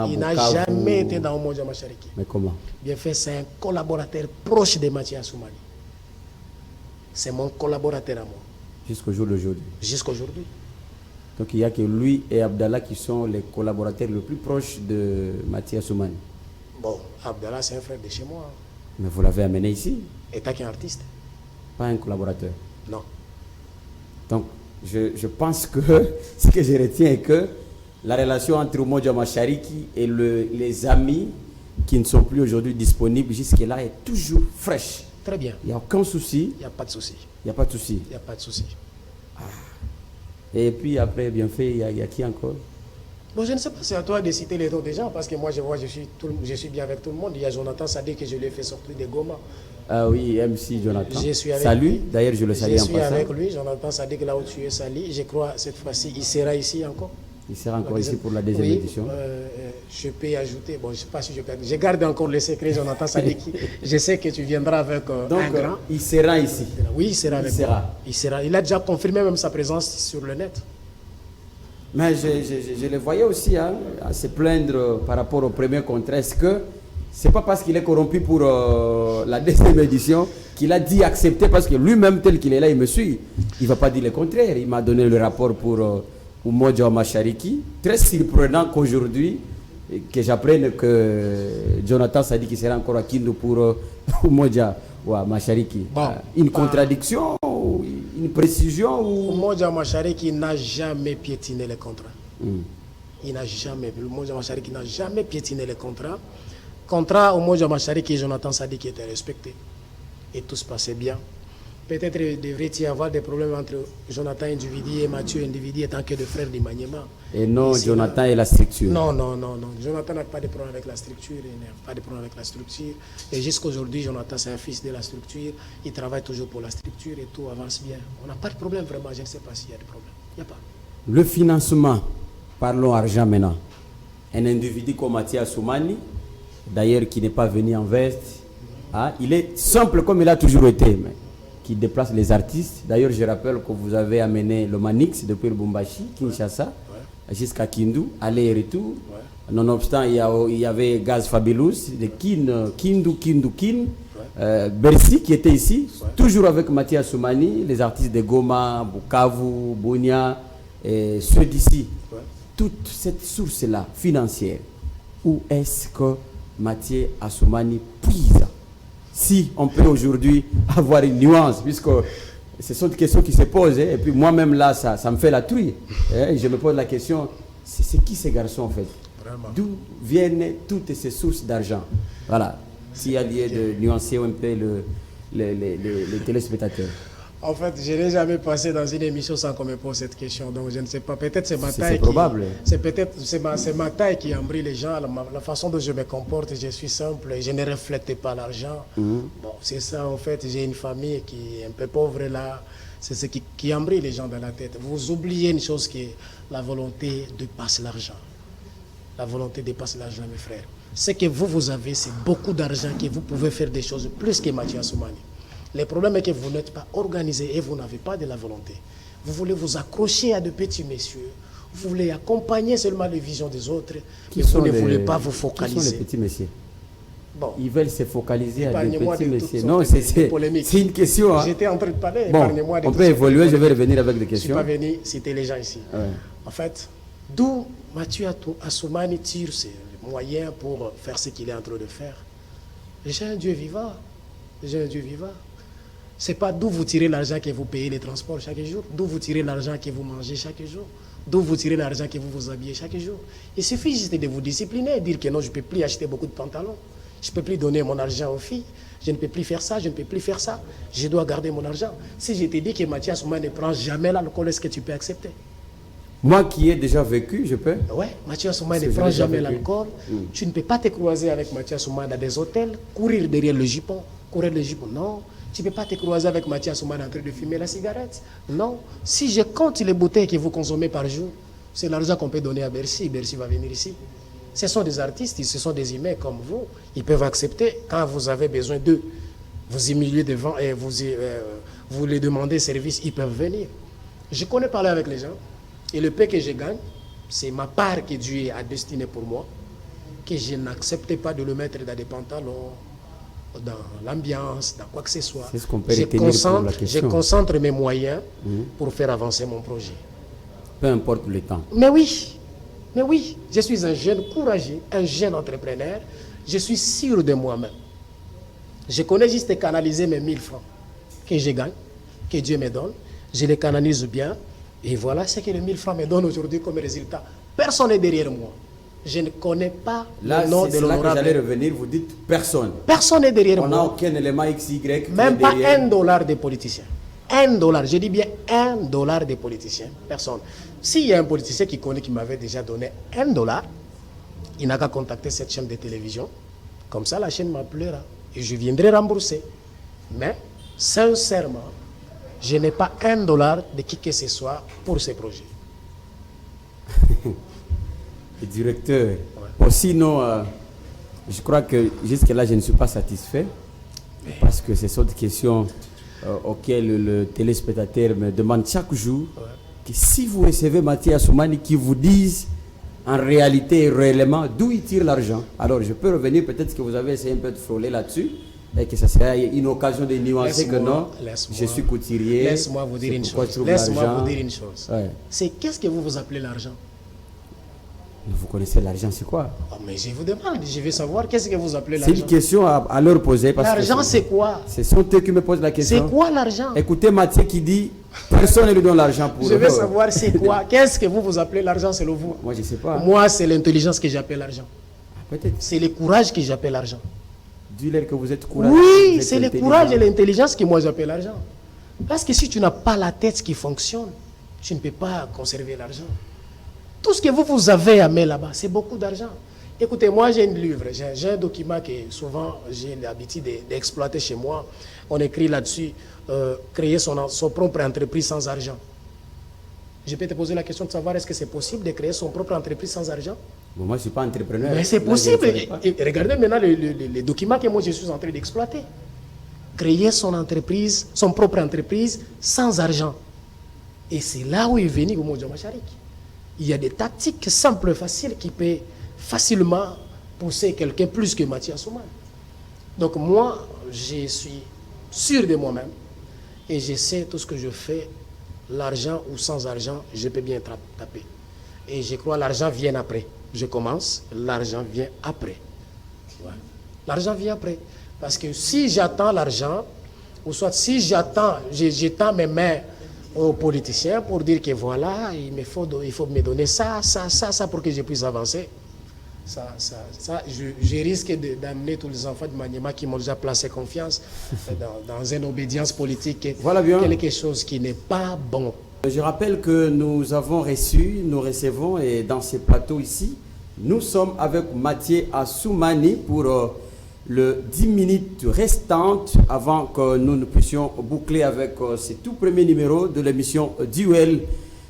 Il n'a jamais été dans Omoja Machariki. Mais comment? Bienfait, c'est un collaborateur proche de Mathieu Assoumani. C'est mon collaborateur à moi. Jusqu'au jour d'aujourd'hui. Jusqu'aujourd'hui. Donc il n'y a que lui et Abdallah qui sont les collaborateurs les plus proches de Mathieu Assoumani. Bon, Abdallah, c'est un frère de chez moi. Mais vous l'avez amené ici? Et t'as qu'un artiste? Pas un collaborateur. Non. Donc je pense que ce que je retiens est que la relation entre Umoja Mashariki et les amis qui ne sont plus aujourd'hui disponibles jusque-là est toujours fraîche. Très bien. Il n'y a aucun souci. Il n'y a pas de souci. Il n'y a pas de souci. Il n'y a pas de souci. Ah. Et puis après, Bienfait, il y a qui encore? Bon, je ne sais pas, c'est à toi de citer les noms des gens, parce que moi, je vois, je suis bien avec tout le monde. Il y a Jonathan Sadé que je lui ai fait sortir des Goma. Ah oui, MC Jonathan. Je suis avec Salut, lui. d'ailleurs, je le salue en passant. Je suis avec lui, Jonathan Sadé, là où tu es sali. Je crois, cette fois-ci, il sera ici encore. Il sera encore ici pour la deuxième édition. Je peux ajouter, bon, je ne sais pas si je peux. Je garde encore le secret, Jonathan Sadiki. Je sais que tu viendras avec donc, un grand. Il sera ici. Oui, il sera avec moi. Il sera. Il a déjà confirmé même sa présence sur le net. Mais je le voyais aussi à se plaindre par rapport au premier contrat. Est-ce que c'est pas parce qu'il est corrompu pour la deuxième édition qu'il a dit accepter, parce que lui-même tel qu'il est là, il me suit. Il ne va pas dire le contraire. Il m'a donné le rapport pour Umoja Mashariki. Très surprenant qu'aujourd'hui, que j'apprenne que Jonathan Sadi qui sera encore à Kindu pour Umoja Mashariki. Bon, une contradiction, une précision ou... Umoja Mashariki n'a jamais piétiné les contrats. Il n'a jamais, Umoja Mashariki n'a jamais piétiné les contrats. Contrat Umoja Mashariki et Jonathan Sadi qui étaient respectés. Et tout se passait bien. Peut-être devrait-il y avoir des problèmes entre Jonathan individu et Mathieu individu étant que des frères d'Imaniema. Et non ici, Jonathan et la structure. Non. Jonathan n'a pas de problème avec la structure. Il n'a pas de problème avec la structure. Et jusqu'à aujourd'hui, Jonathan, c'est un fils de la structure. Il travaille toujours pour la structure et tout avance bien. On n'a pas de problème vraiment. Je ne sais pas s'il y a des problèmes. Il n'y a pas. Le financement, parlons argent maintenant. Un individu comme Mathieu Assoumani, d'ailleurs qui n'est pas venu en veste, il est simple comme il a toujours été. Mais qui déplace les artistes. D'ailleurs, je rappelle que vous avez amené le Manix depuis le Bumbashi, Kinshasa, jusqu'à Kindu, aller et retour. Nonobstant, il y avait Gaz Fabulous, de Kindu, Bercy qui était ici, toujours avec Mathieu Assoumani, les artistes de Goma, Bukavu, Bunia, et ceux d'ici. Toute cette source-là, financière, où est-ce que Mathieu Assoumani puise? Si on peut aujourd'hui avoir une nuance, puisque ce sont des questions qui se posent, et puis moi-même là, ça me fait la trouille. Je me pose la question, c'est qui ces garçons en fait? D'où viennent toutes ces sources d'argent? Voilà, s'il y a lieu de nuancer un peu les téléspectateurs. En fait, je n'ai jamais passé dans une émission sans qu'on me pose cette question. Donc, je ne sais pas. Peut-être c'est ma taille. C'est probable. C'est ma taille qui embrouille les gens. La façon dont je me comporte, je suis simple. Je ne reflète pas l'argent. Bon, c'est ça, en fait. J'ai une famille qui est un peu pauvre là. C'est ce qui embrouille les gens dans la tête. Vous oubliez une chose qui est la volonté dépasse l'argent. La volonté dépasse l'argent, mes frères. Ce que vous avez, c'est beaucoup d'argent que vous pouvez faire des choses plus que Mathieu Assoumani. Le problème est que vous n'êtes pas organisé et vous n'avez pas de la volonté. Vous voulez vous accrocher à de petits messieurs. Vous voulez accompagner seulement les visions des autres. Mais vous ne voulez pas vous focaliser. Qui sont les petits messieurs? Bon. Ils veulent se focaliser à des petits messieurs. Non, c'est une question. J'étais en train de parler. Bon, on peut évoluer, je vais revenir avec des questions. Je ne suis pas venu citer les gens ici. Ouais. En fait, d'où Mathieu Assoumani tire ses moyens pour faire ce qu'il est en train de faire. J'ai un Dieu vivant. J'ai un Dieu vivant. Ce n'est pas d'où vous tirez l'argent que vous payez les transports chaque jour, d'où vous tirez l'argent que vous mangez chaque jour, d'où vous tirez l'argent que vous vous habillez chaque jour. Il suffit juste de vous discipliner et dire que non, je ne peux plus acheter beaucoup de pantalons. Je ne peux plus donner mon argent aux filles. Je ne peux plus faire ça, je ne peux plus faire ça. Je dois garder mon argent. Si je te dis que Mathias Souma ne prend jamais l'alcool, est-ce que tu peux accepter? Moi qui ai déjà vécu, je peux. Oui, Mathias Souma ne prend jamais l'alcool. Tu ne peux pas te croiser avec Mathias Souma dans des hôtels, courir derrière le jupon. Courir le jupon, non. Tu ne peux pas te croiser avec Mathias Souma en train de fumer la cigarette. Non. Si je compte les bouteilles que vous consommez par jour, c'est l'argent qu'on peut donner à Bercy. Bercy va venir ici. Ce sont des artistes, ce sont des humains comme vous. Ils peuvent accepter quand vous avez besoin d'eux. Vous humiliez devant et vous les demandez service, ils peuvent venir. Je connais parler avec les gens. Et le peu que je gagne, c'est ma part que Dieu a destinée pour moi, que je n'accepte pas de le mettre dans des pantalons, dans l'ambiance, dans quoi que ce soit. C'est ce qu'on peut retenir pour la question. Je concentre mes moyens pour faire avancer mon projet. Peu importe le temps. Mais oui, je suis un jeune courageux, un jeune entrepreneur. Je suis sûr de moi-même. Je connais juste canaliser mes 1000 francs que je gagne, que Dieu me donne. Je les canalise bien. Et voilà ce que les 1000 francs me donnent aujourd'hui comme résultat. Personne n'est derrière moi. Je ne connais pas le nom de l'honorable. Là, j'allais revenir, vous dites personne. Personne n'est derrière moi. On n'a aucun élément XY. Même pas $1 des politiciens. $1, je dis bien $1 des politiciens. Personne. S'il y a un politicien qui connaît, qui m'avait déjà donné $1, il n'a qu'à contacter cette chaîne de télévision. Comme ça, la chaîne m'appellera. Et je viendrai rembourser. Mais, sincèrement, je n'ai pas $1 de qui que ce soit pour ces projets. Le directeur. Ouais. Sinon, je crois que jusque-là, je ne suis pas satisfait. Parce que ce sont des questions auxquelles le téléspectateur me demande chaque jour. Ouais. Que si vous recevez Mathias Soumani qui vous dise en réalité et réellement d'où il tire l'argent. Alors je peux revenir, peut-être que vous avez essayé un peu de frôler là-dessus et que ça serait une occasion de nuancer que non, je suis couturier. Laisse-moi vous dire une chose. Laisse-moi vous dire une chose. Ouais. C'est qu'est-ce que vous appelez l'argent? Vous connaissez l'argent, c'est quoi? Oh, mais je vous demande, je veux savoir qu'est-ce que vous appelez l'argent. C'est une question à leur poser. L'argent, c'est quoi? Ce sont eux qui me posent la question. C'est quoi l'argent? Écoutez Mathieu qui dit, personne ne lui donne l'argent pour... Je veux savoir c'est quoi? Qu'est-ce que vous appelez l'argent selon vous? Moi, je ne sais pas. Moi, c'est l'intelligence que j'appelle l'argent. Peut-être. C'est le courage que j'appelle l'argent. Dis-leur que vous êtes courageux. Oui, c'est le courage et l'intelligence que moi j'appelle l'argent. Parce que si tu n'as pas la tête qui fonctionne, tu ne peux pas conserver l'argent. Tout ce que vous avez à mettre là-bas, c'est beaucoup d'argent. Écoutez, moi j'ai un livre, j'ai un document que souvent j'ai l'habitude d'exploiter chez moi. On écrit là-dessus, créer son propre entreprise sans argent. Je peux te poser la question de savoir est-ce que c'est possible de créer son propre entreprise sans argent? Bon, moi je ne suis pas entrepreneur. Mais c'est possible. Et regardez maintenant les documents que moi je suis en train d'exploiter. Créer son entreprise, son propre entreprise sans argent. Et c'est là où est venu Umoja Mashariki. Il y a des tactiques simples, faciles, qui peuvent facilement pousser quelqu'un plus que Mathias Soumani. Donc moi, je suis sûr de moi-même et je sais tout ce que je fais, l'argent ou sans argent, je peux bien taper. Et je crois que l'argent vient après. Je commence, l'argent vient après. Ouais. L'argent vient après. Parce que si j'attends l'argent, ou soit si j'étends mes mains aux politiciens pour dire que voilà, il faut me donner ça pour que je puisse avancer. Je risque d'amener tous les enfants de Maniema qui m'ont déjà placé confiance dans une obédience politique, voilà bien. Quelque chose qui n'est pas bon. Je rappelle que nous recevons et dans ces plateaux ici, nous sommes avec Mathieu Soumani pour le 10 minutes restantes avant que nous ne puissions boucler avec ce tout premier numéro de l'émission Duel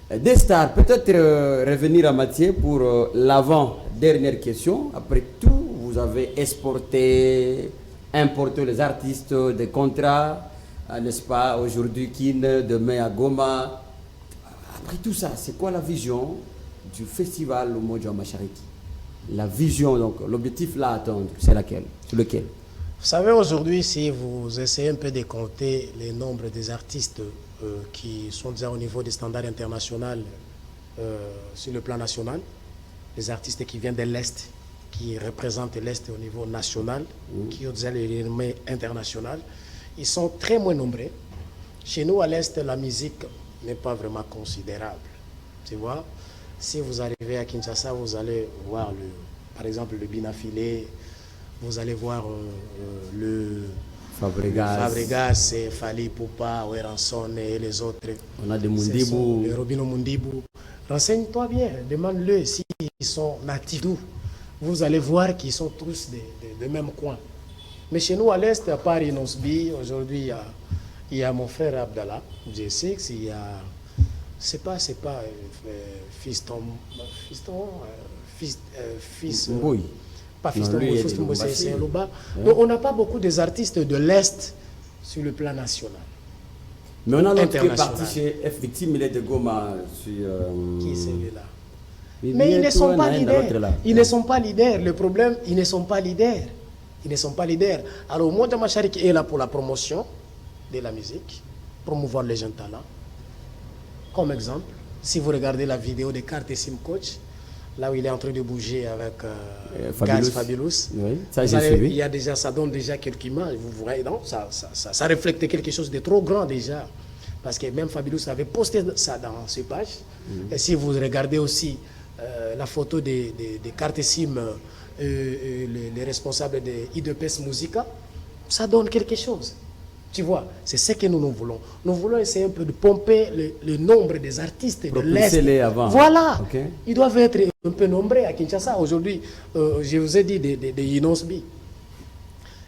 des stars. Peut-être revenir à Mathieu pour l'avant-dernière question. Après tout, vous avez importé les artistes, des contrats, n'est-ce pas, aujourd'hui Kin, demain à Goma. Après tout ça, c'est quoi la vision du festival Umoja Mashariki? La vision, donc l'objectif là à atteindre, c'est laquelle? Sur lequel? Vous savez, aujourd'hui, si vous essayez un peu de compter les nombres des artistes qui sont déjà au niveau des standards internationaux sur le plan national, les artistes qui viennent de l'Est, qui représentent l'Est au niveau national, qui ont déjà les renommées internationales, ils sont très moins nombreux. Chez nous, à l'Est, la musique n'est pas vraiment considérable. Tu vois? Si vous arrivez à Kinshasa, vous allez voir, par exemple, le Binafilé, Vous allez voir le Fabregas, Fabregas, Fali Poupa, Weranson et les autres. on a des Mundibou. Les Robino Mundibou. Renseigne-toi bien, demande-le s'ils sont natifs d'où. Vous allez voir qu'ils sont tous de même coin. Mais chez nous à l'Est, à part Inosbi, aujourd'hui il y a mon frère Abdallah, G6, il y a, c'est pas fiston, Oui. Pas fiston, c'est un Loba. Ouais. Donc on n'a pas beaucoup des artistes de l'Est sur le plan national. Mais on a l'autre qui est parti chez F Victime, il est de Goma. Qui est celui-là? Mais ils ne sont pas leaders. Ils ne sont pas leaders. Le problème, ils ne sont pas leaders. Ils ne sont pas leaders. Alors, Moja Machari qui est là pour la promotion de la musique, promouvoir les jeunes talents. Comme exemple, si vous regardez la vidéo de Cartesim Coach, là où il est en train de bouger avec Gaz Fabulous, oui, ça, suivi. Il y a déjà, ça donne déjà quelques images. Vous voyez, non, ça reflète quelque chose de trop grand déjà. Parce que même Fabulous avait posté ça dans ses pages. Et si vous regardez aussi la photo de Cartesim, les responsables de IDPS Musica, ça donne quelque chose. Tu vois, c'est ce que nous voulons. Nous voulons essayer un peu de pomper le nombre des artistes de l'Est. Voilà. Okay. Ils doivent être un peu nombreux à Kinshasa. Aujourd'hui, je vous ai dit de Inosbi.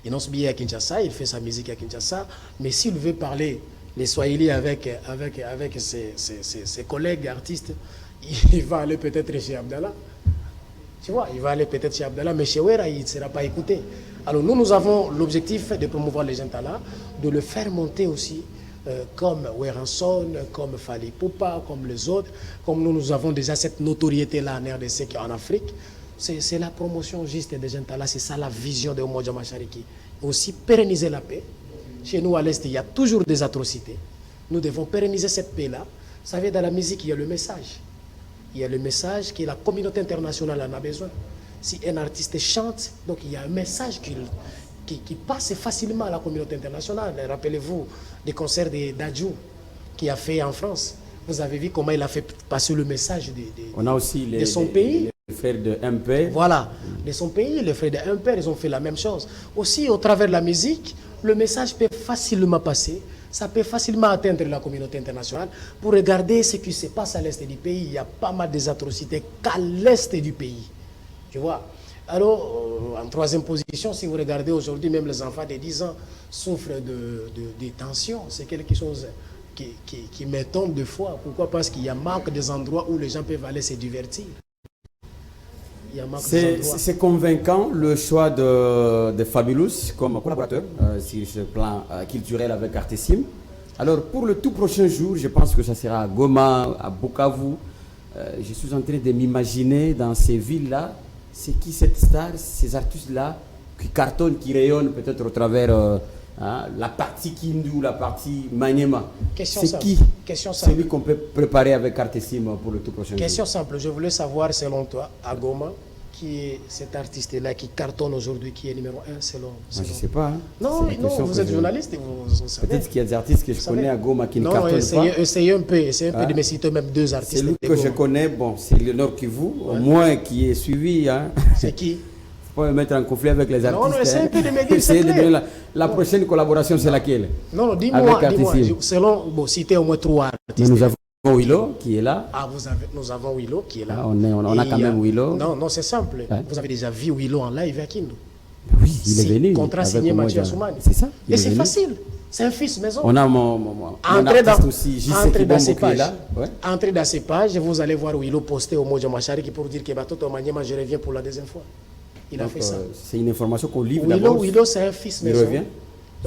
Inosbi est à Kinshasa, il fait sa musique à Kinshasa. Mais s'il veut parler les Swahili avec ses collègues artistes, il va aller peut-être chez Abdallah. Tu vois, il va aller peut-être chez Abdallah, mais chez Wera, il ne sera pas écouté. Alors nous avons l'objectif de promouvoir les jeunes talents, de le faire monter aussi, comme Weranson, comme Fali Poupa, comme les autres. Comme nous avons déjà cette notoriété-là en RDC en Afrique. C'est la promotion juste des jeunes talents, c'est ça la vision de Umoja Mashariki. Aussi pérenniser la paix. Chez nous à l'Est, il y a toujours des atrocités. Nous devons pérenniser cette paix-là. Vous savez, dans la musique, il y a le message. Il y a le message que la communauté internationale en a besoin. Si un artiste chante, donc il y a un message qui passe facilement à la communauté internationale. Rappelez-vous des concerts d'Adjou qu'il a fait en France. Vous avez vu comment il a fait passer le message on a aussi de son pays. Les frères de MP. Voilà, de son pays, les frères de MP, ils ont fait la même chose. Aussi, au travers de la musique, le message peut facilement passer. Ça peut facilement atteindre la communauté internationale. Pour regarder ce qui se passe à l'est du pays, il y a pas mal d'atrocités qu'à l'est du pays. Tu vois? Alors, en troisième position, si vous regardez aujourd'hui, même les enfants de 10 ans souffrent de tensions. C'est quelque chose qui m'étonne de fois. Pourquoi? Parce qu'il y a manque des endroits où les gens peuvent aller se divertir. C'est convaincant le choix de Fabulous comme collaborateur sur ce plan culturel avec Artesim. Alors pour le tout prochain jour, je pense que ça sera à Goma, à Bukavu. Je suis en train de m'imaginer dans ces villes-là, c'est qui cette star, ces artistes-là qui cartonnent, qui rayonnent peut-être au travers la partie Kindu, la partie Maniema. C'est qui celui qu'on peut préparer avec Artesim pour le tout prochain jour? Question simple, je voulais savoir selon toi, à Goma, qui est cet artiste-là qui cartonne aujourd'hui, qui est numéro 1 selon... Je ne sais pas. Hein. Non, vous êtes journaliste et vous savez. Peut-être qu'il y a des artistes que je connais à Goma qui ne cartonnent pas. Essayez un peu de me citer même 2 artistes. Celui que je connais, bon, c'est Léonore Kivu, au moins qui est suivi. Hein. C'est qui? Il ne faut pas me mettre en conflit avec les artistes. Non, essayez un peu de me dire. La prochaine collaboration, c'est laquelle? Non, dis-moi, selon, bon, citez au moins 3 artistes. Nous avons Willow qui est là. Ah, nous avons Willow qui est là. On a quand même Willow. Non, c'est simple. Ouais. Vous avez déjà vu Willow en live à Kindu? Oui, il est venu. Contrat signé Mathieu Assoumani. C'est ça. Et c'est facile. C'est un fils maison. On a mon artiste aussi, Entrez dans ces pages. Là. Ouais. Entrez dans ces pages et vous allez voir Willow posté au Moja Machari pour dire que Batoto Maniema, je reviens pour la deuxième fois. Il a fait ça. C'est une information qu'on livre d'abord. Willow, c'est un fils maison. Il revient.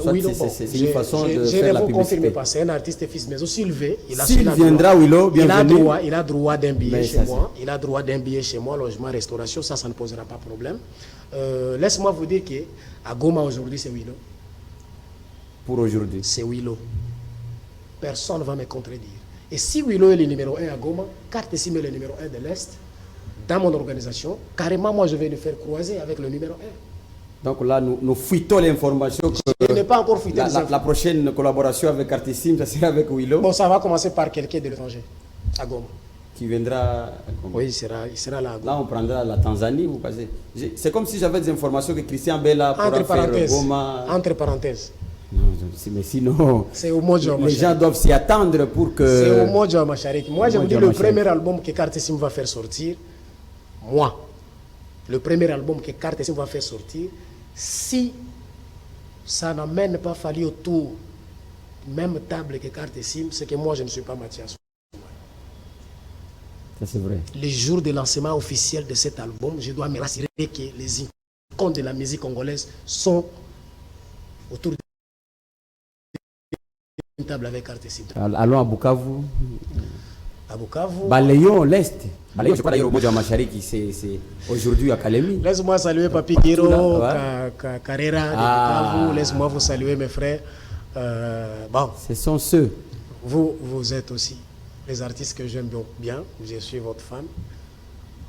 C'est une façon de faire la publicité. Je ne vous confirme pas, c'est un artiste fils maison. S'il viendra, Willow, bienvenue. Il a droit d'un billet chez moi. Il a droit d'un billet chez moi, logement, restauration, ça ne posera pas de problème. Laisse-moi vous dire qu'à Goma aujourd'hui, c'est Willow. Pour aujourd'hui? C'est Willow. Personne ne va me contredire. Et si Willow est le numéro 1 à Goma, Cartesim est le numéro 1 de l'Est, dans mon organisation, carrément, moi, je vais le faire croiser avec le numéro 1. Donc là, nous fuitons l'information que je n'ai pas encore fuité la prochaine collaboration avec Artesim, ça sera avec Willow. Bon, ça va commencer par quelqu'un de l'étranger, à Goma. qui viendra. Oui, il sera là. Là, on prendra la Tanzanie. Vous passez. C'est comme si j'avais des informations que Christian Bella pourra faire Goma. Entre parenthèses. Non, mais sinon, c'est au Mojo les gens doivent s'y attendre pour que. C'est au Mojo Machariki. Moi, je vous dis le premier album que Kartesim va faire sortir. Moi, le premier album que Kartesim va faire sortir, si ça n'amène pas fallu autour, même table que Kartesim, c'est que moi, je ne suis pas Mathias. Ça, c'est vrai. Le jour de lancement officiel de cet album, je dois me rassurer que les icônes de la musique congolaise sont autour d'une table avec Kartesim. Allons à Bukavu. À Bukavu. Balayons l'Est. Balayons, je crois d'ailleurs au Mojo Machariki, c'est aujourd'hui à Kalemi. Laisse-moi saluer Papi Kiro, Carrera de Bukavu. Laisse-moi vous saluer mes frères. Bon. Ce sont ceux. Vous êtes aussi les artistes que j'aime bien. Je suis votre fan.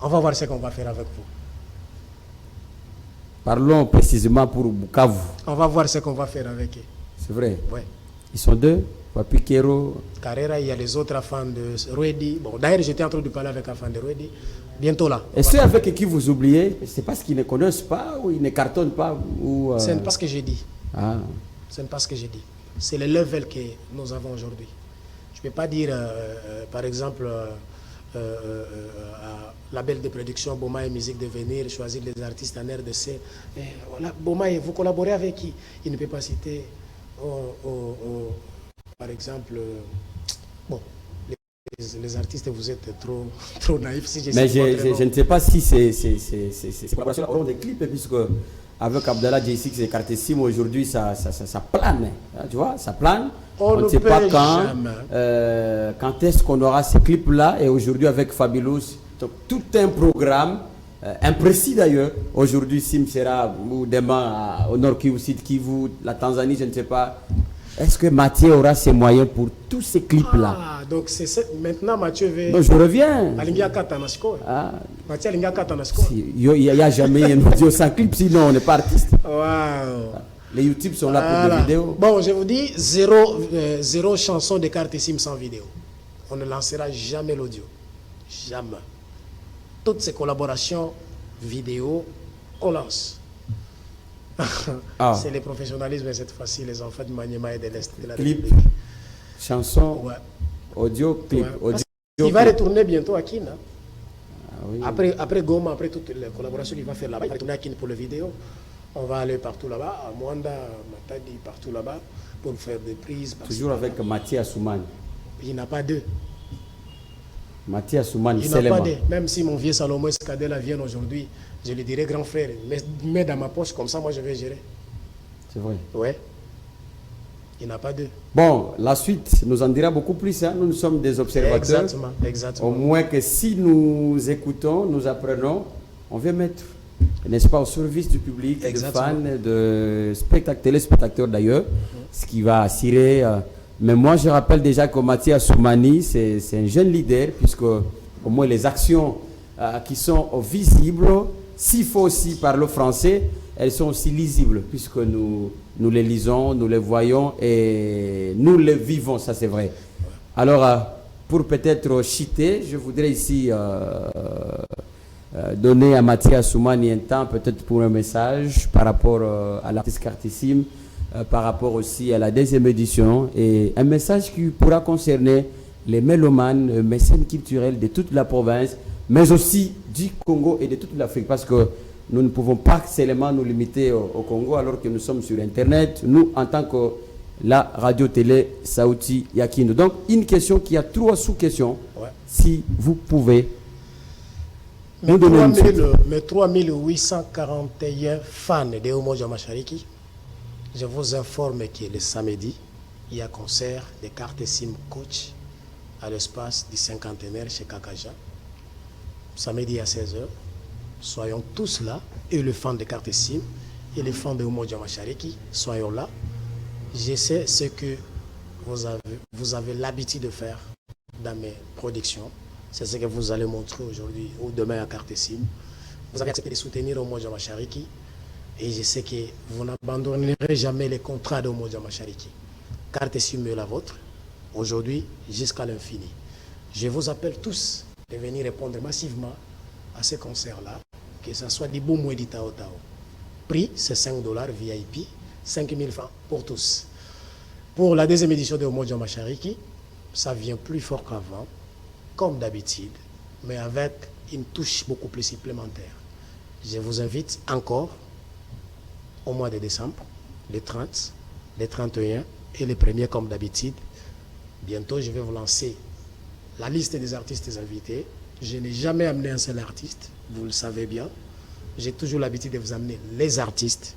On va voir ce qu'on va faire avec vous. Parlons précisément pour Bukavu. On va voir ce qu'on va faire avec eux. C'est vrai. Ouais. Ils sont deux. Papi Kero. Carrera, il y a les autres fans de Ruedi. Bon, d'ailleurs, j'étais en train de parler avec un fan de Ruedi. Bientôt là. Et ceux avec qui vous oubliez, c'est parce qu'ils ne connaissent pas ou ils ne cartonnent pas ou Ce n'est pas ce que j'ai dit. Ah. Ce n'est pas ce que j'ai dit. C'est le level que nous avons aujourd'hui. Je ne peux pas dire, par exemple, à label de production Boma et Musique de venir choisir les artistes en RDC. Et voilà, Boma, vous collaborez avec qui? Il ne peut pas citer, par exemple, bon, les artistes, vous êtes trop naïfs. Si mais je ne sais pas si ces collaborations auront des clips, puisque avec Abdallah J6 et Kartesim, aujourd'hui, ça plane. Hein, tu vois, ça plane. On ne sait pas quand est-ce qu'on aura ces clips-là. Et aujourd'hui, avec Fabulous, tout un programme, imprécis d'ailleurs. Aujourd'hui, Sim sera, ou demain, au Nord Kivu, Sud Kivu, la Tanzanie, je ne sais pas. Est-ce que Mathieu aura ses moyens pour tous ces clips-là? Ah, donc maintenant Mathieu veut... Donc je reviens. Mathieu il n'y a jamais un audio sans clip, sinon on n'est pas artiste. Wow. Les YouTube sont là pour des vidéos. Bon, je vous dis, zéro chanson de Kartesim sans vidéo. On ne lancera jamais l'audio. Jamais. Toutes ces collaborations vidéo, on lance. C'est le professionnalisme cette fois-ci, les enfants de Maniema et de l'Est de la clip, République. Chanson, audio, clip. Ouais. Il va retourner bientôt à Kin. Hein? Ah, oui. Après Goma, après toutes les collaborations qu'il va faire là-bas, il va retourner à Kin pour les vidéos. On va aller partout là-bas, à Mwanda, Matadi, partout là-bas, pour faire des prises. Toujours avec Mathieu Assoumani. Il n'a pas deux. Mathieu Assoumani, il n'a pas deux. Même si mon vieux Salomon Escadela vient aujourd'hui, je lui dirais, grand frère, mets dans ma poche, comme ça, moi, je vais gérer. C'est vrai. Ouais. Il n'a pas deux. Bon, la suite nous en dira beaucoup plus. Hein. Nous sommes des observateurs. Exactement. Au moins que si nous écoutons, nous apprenons, on veut mettre, n'est-ce pas, au service du public, de fans, de téléspectateurs d'ailleurs, ce qui va assurer. Mais moi, je rappelle déjà que Mathieu Assoumani, c'est un jeune leader, puisque au moins les actions qui sont visibles, s'il faut aussi parler français, elles sont aussi lisibles, puisque nous les lisons, nous les voyons et nous les vivons, ça c'est vrai. Alors, pour peut-être chiter, je voudrais ici donner à Mathieu Assoumani un temps, peut-être pour un message par rapport à l'artiste Kartesim, par rapport aussi à la deuxième édition, et un message qui pourra concerner les mélomanes, mécènes culturels de toute la province, mais aussi du Congo et de toute l'Afrique, parce que nous ne pouvons pas seulement nous limiter au Congo alors que nous sommes sur Internet, nous en tant que la radio-télé Sauti Yakindu. Donc une question qui a 3 sous-questions, si vous pouvez mes 3841 fans de Umoja Mashariki, je vous informe que le samedi, il y a concert de Kartesim Coach à l'espace du cinquantenaire chez Kakaja. Samedi à 16h. Soyons tous là, et les fans de Kartesim, et les fans de Umoja Mashariki, soyons là. Je sais ce que vous avez l'habitude de faire dans mes productions. C'est ce que vous allez montrer aujourd'hui ou demain à Kartesim. Vous avez accepté de soutenir Umoja Mashariki, et je sais que vous n'abandonnerez jamais les contrats de Umoja Mashariki. Kartesim est la vôtre, aujourd'hui jusqu'à l'infini. Je vous appelle tous de venir répondre massivement à ces concerts-là, que ce soit du Boum ou du Tao Tao. Prix, c'est $5 VIP, 5 000 francs pour tous. Pour la deuxième édition de Omoja Machariki, ça vient plus fort qu'avant, comme d'habitude, mais avec une touche beaucoup plus supplémentaire. Je vous invite encore au mois de décembre, les 30, les 31 et les premiers comme d'habitude. Bientôt, je vais vous lancer la liste des artistes invités. Je n'ai jamais amené un seul artiste, vous le savez bien. J'ai toujours l'habitude de vous amener les artistes,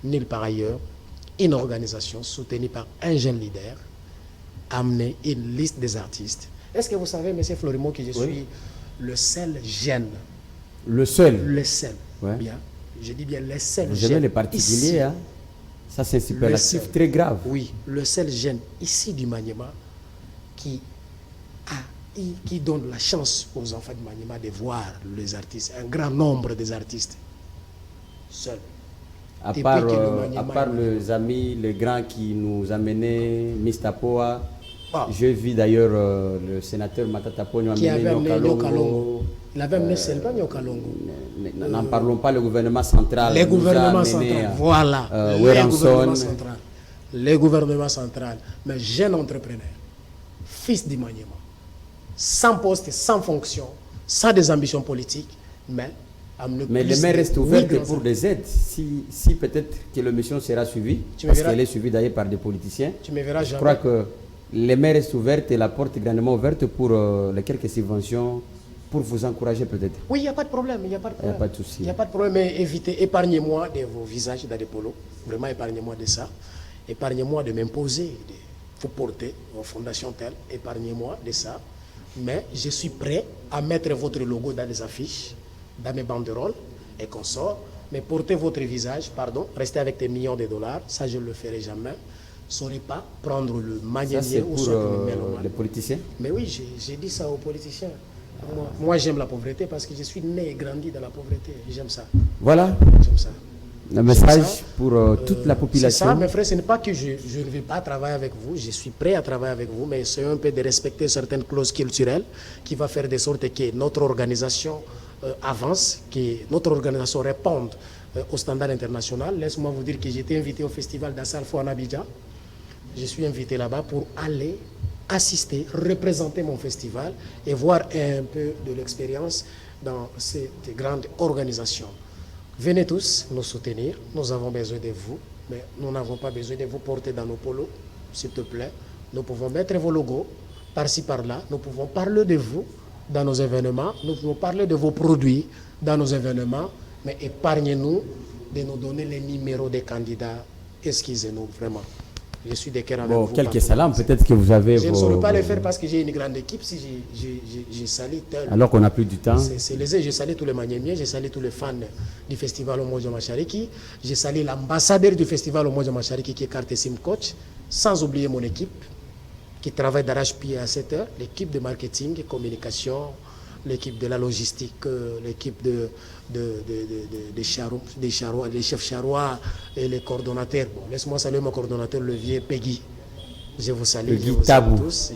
nulle part ailleurs, une organisation soutenue par un jeune leader, amener une liste des artistes. Est-ce que vous savez, M. Florimont, que je suis le seul jeune? Le seul? Le seul, ouais. Bien. Je dis bien le seul jeune. Jamais les particuliers, hein? Ça c'est un superlatif très grave. Oui, le seul jeune ici du Maniema qui donne la chance aux enfants du Maniema de voir les artistes, un grand nombre des artistes, seul. À part les amis, les grands qui nous amenaient, Mistapoa, je vis d'ailleurs le sénateur Matata Pogno qui avait amené Nyokalongo. Il avait amené seulement Nyokalongo. N'en parlons pas, le gouvernement central. Les gouvernements centraux, voilà. Les gouvernements centraux, mais jeune entrepreneur, fils du Maniema, sans poste, sans fonction, sans des ambitions politiques, mais les mains restent ouvertes pour des aides. Si peut-être que la mission sera suivie, parce qu'elle est suivie d'ailleurs par des politiciens, tu me verras jamais. Je crois que les mains restent ouvertes et la porte est grandement ouverte pour les quelques subventions, pour vous encourager peut-être. Oui, il n'y a pas de problème, il n'y a pas de problème. Il n'y a pas de souci. Il n'y a pas de problème, mais évitez, épargnez-moi de vos visages dans des polos. Vraiment, épargnez-moi de ça. Épargnez-moi de m'imposer, de vous porter aux fondations telles. Épargnez-moi de ça. Mais je suis prêt à mettre votre logo dans les affiches, dans mes banderoles et consorts. Mais porter votre visage, pardon, rester avec des millions de dollars, ça je ne le ferai jamais. Ne saurais pas prendre le magnésier ou pour les politiciens. Mais oui, j'ai dit ça aux politiciens. Moi j'aime la pauvreté parce que je suis né et grandi dans la pauvreté. J'aime ça. Voilà. J'aime ça. Un message pour toute la population. C'est ça, mes frères, ce n'est pas que je ne vais pas travailler avec vous, je suis prêt à travailler avec vous, mais c'est un peu de respecter certaines clauses culturelles qui va faire de sorte que notre organisation avance, que notre organisation réponde au standard international. Laisse-moi vous dire que j'ai été invité au festival d'Assalfo en Abidjan. Je suis invité là-bas pour aller assister, représenter mon festival et voir un peu de l'expérience dans cette grande organisation. Venez tous nous soutenir, nous avons besoin de vous, mais nous n'avons pas besoin de vous porter dans nos polos, s'il te plaît. Nous pouvons mettre vos logos par-ci par-là, nous pouvons parler de vous dans nos événements, nous pouvons parler de vos produits dans nos événements, mais épargnez-nous de nous donner les numéros des candidats. Excusez-nous vraiment. Je suis de cœur avec vous. Quelques salams, peut-être que vous avez... Je ne saurais pas les faire parce que j'ai une grande équipe. Si j'ai sali tel... Alors qu'on n'a plus du temps. C'est lésé. J'ai sali tous les Maniemiens, j'ai sali tous les fans du festival Omoja Machariki. J'ai sali l'ambassadeur du festival Omoja Machariki qui est Kartesim Coach. Sans oublier mon équipe qui travaille d'arrache-pied à 7 heures. L'équipe de marketing et communication, l'équipe de la logistique, l'équipe des chefs charrois et les coordonnateurs. Bon, laisse-moi saluer mon coordonnateur, le vieux Peggy. Je vous salue, je vous aime tous.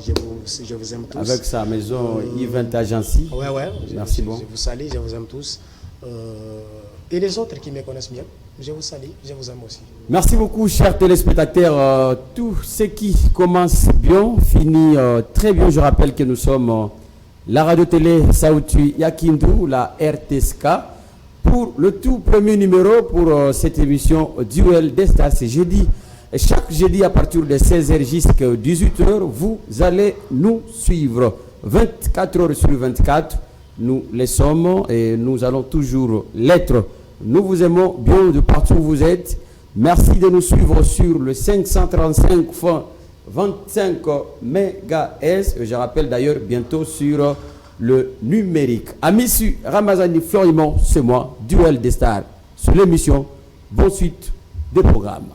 Je vous aime tous. Avec sa maison Event Agency. Ouais. Merci bon. Je vous salue, je vous aime tous. Et les autres qui me connaissent bien, je vous salue, je vous aime aussi. Merci beaucoup, chers téléspectateurs. Tout ce qui commence bien finit très bien. Je rappelle que nous sommes la radio-télé Saoutu Yakindu, la RTSK, pour le tout premier numéro pour cette émission Duel des Stars. C'est jeudi. Et chaque jeudi à partir de 16h jusqu'à 18h, vous allez nous suivre 24 heures sur 24. Nous les sommes et nous allons toujours l'être. Nous vous aimons bien de partout où vous êtes. Merci de nous suivre sur le 535.25 MHz. Je rappelle d'ailleurs bientôt sur le numérique. Amici Ramazani Florimont, c'est moi, Duel des Stars, sur l'émission. Bonne suite des programmes.